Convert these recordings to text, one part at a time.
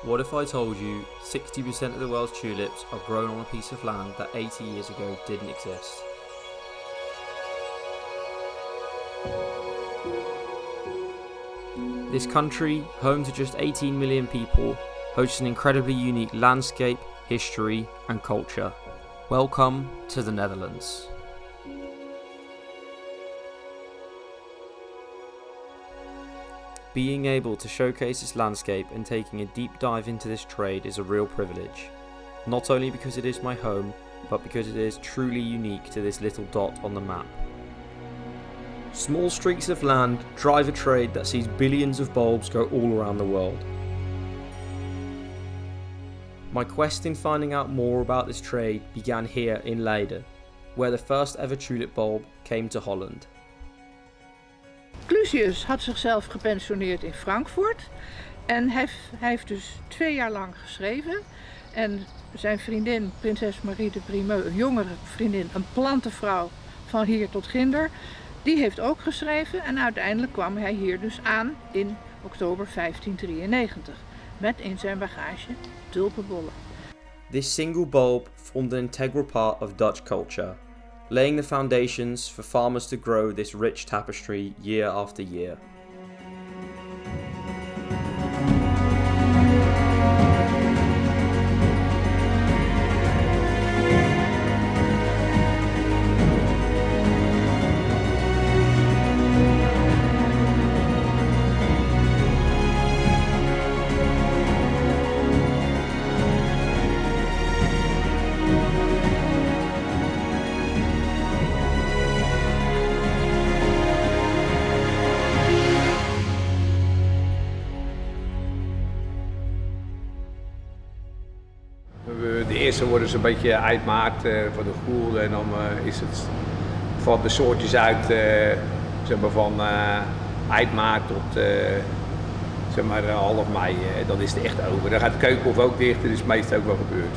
What if I told you 60% of the world's tulips are grown on a piece of land that 80 years ago didn't exist? This country, home to just 18 million people, hosts an incredibly unique landscape, history and culture. Welcome to the Netherlands. Being able to showcase this landscape and taking a deep dive into this trade is a real privilege. Not only because it is my home, but because it is truly unique to this little dot on the map. Small streaks of land drive a trade that sees billions of bulbs go all around the world. My quest in finding out more about this trade began here in Leiden, where the first ever tulip bulb came to Holland. Clusius had zichzelf gepensioneerd in Frankfurt en hij heeft dus 2 jaar lang geschreven. En zijn vriendin, prinses Marie de Primeu, een jongere vriendin, een plantenvrouw van hier tot ginder, die heeft ook geschreven en uiteindelijk kwam hij hier dus aan in oktober 1593 met in zijn bagage tulpenbollen. This single bulb formed an integral part of Dutch culture, laying the foundations for farmers to grow this rich tapestry year after year. De eerste worden ze een beetje eind maart voor de groer en dan is het van de soortjes uit zeg maar van eind maart tot zeg maar half mei. Dan is het echt over. Dan gaat de keukenhof ook dicht en is het meestal ook wel gebeurd.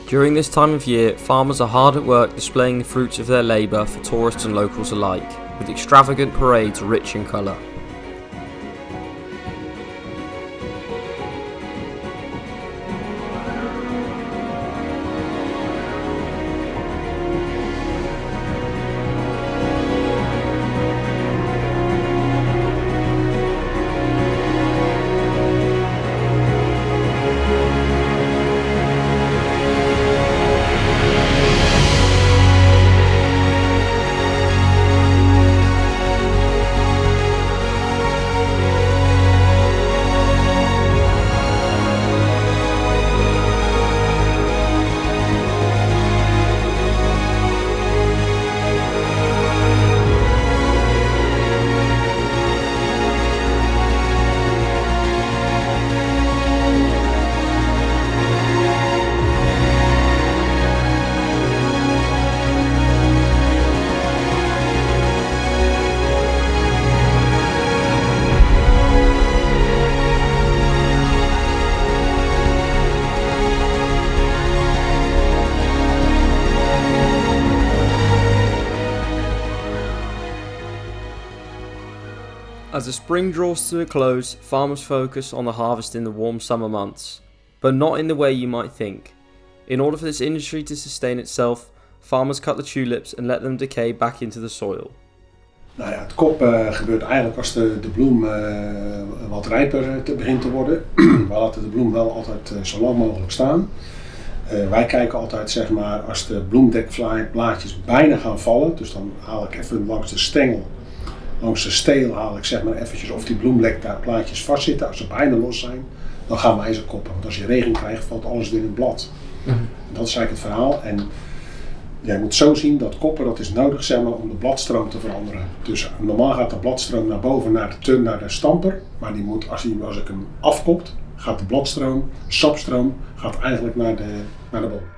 During this time of year, farmers are hard at work displaying the fruits of their labour for tourists and locals alike, with extravagant parades rich in colour. As the spring draws to a close, farmers focus on the harvest in the warm summer months, but not in the way you might think. In order for this industry to sustain itself, farmers cut the tulips and let them decay back into the soil. Nou ja, het kop gebeurt eigenlijk als de bloem wat rijper begint te worden. We laten de bloem wel altijd zo lang mogelijk staan. Wij kijken altijd, zeg maar, als de bloemdekblaadjes bijna gaan vallen, dus dan haal ik even langs de stengel. Langs de steel haal ik, zeg maar, eventjes of die bloemdekblaadjes vastzitten. Als ze bijna los zijn, dan gaan we ijzer koppen. Want als je regen krijgt, valt alles weer in het blad. En dat is eigenlijk het verhaal. En je moet zo zien dat koppen, dat is nodig, zeg maar, om de bladstroom te veranderen. Dus normaal gaat de bladstroom naar boven naar de stamper. Maar die moet, als ik hem afkopt, gaat de bladstroom, de sapstroom, gaat eigenlijk naar de boom.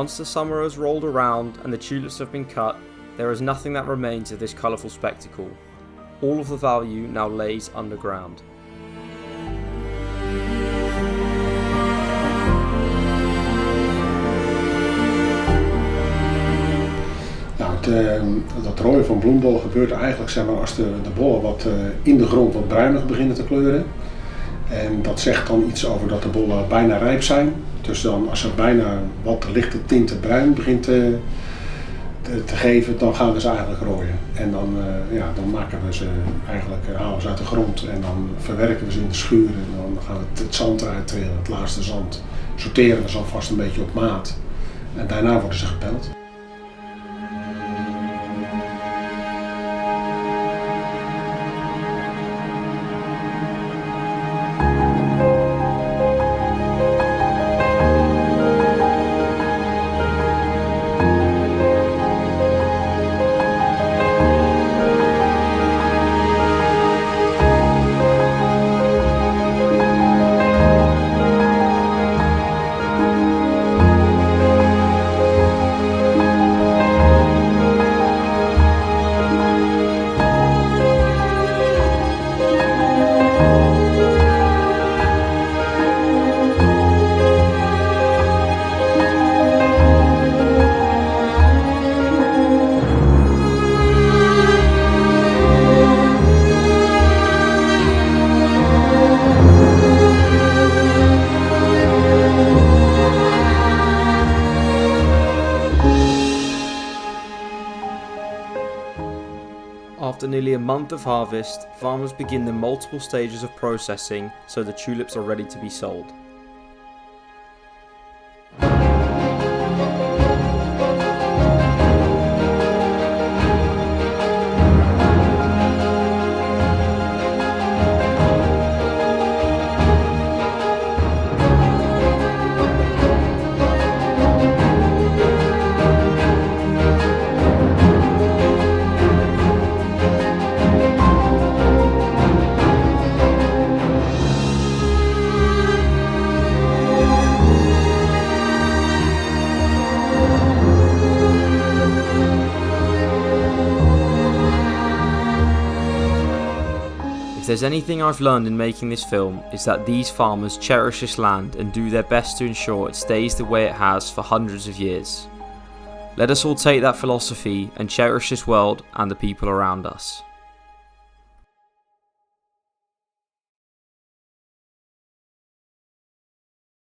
once the summer has rolled around and the tulips have been cut, there is nothing that remains of this colourful spectacle. All of the value now lays underground. Dat rooien van bloembollen gebeurt eigenlijk zeg maar, als de bollen wat in de grond wat bruinig beginnen te kleuren. En dat zegt dan iets over dat de bollen bijna rijp zijn. Dus dan als het bijna wat lichte tinten bruin begint te geven, dan gaan we ze eigenlijk rooien. En dan, dan maken we ze eigenlijk, halen we ze uit de grond en dan verwerken we ze in de schuur. En dan gaan we het zand eruit trillen, het laatste zand. Sorteren we ze alvast een beetje op maat. En daarna worden ze gepeld. After nearly a month of harvest, farmers begin the multiple stages of processing so the tulips are ready to be sold. If there's anything I've learned in making this film, it's that these farmers cherish this land and do their best to ensure it stays the way it has for hundreds of years. Let us all take that philosophy and cherish this world and the people around us.